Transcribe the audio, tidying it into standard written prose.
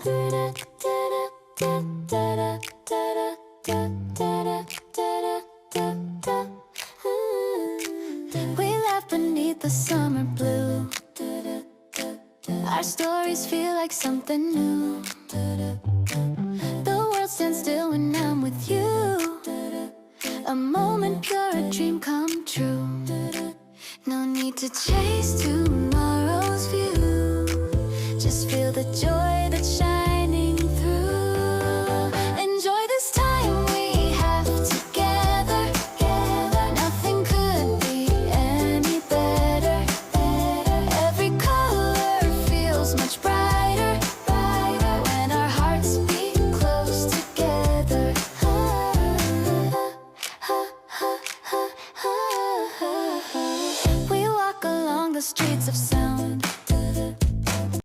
We laugh beneath the summer blue. Our stories feel like something new. The world stands still when I'm with you. A moment pure, a dream come true. No need to chase tomorrow's view. Just feel the joy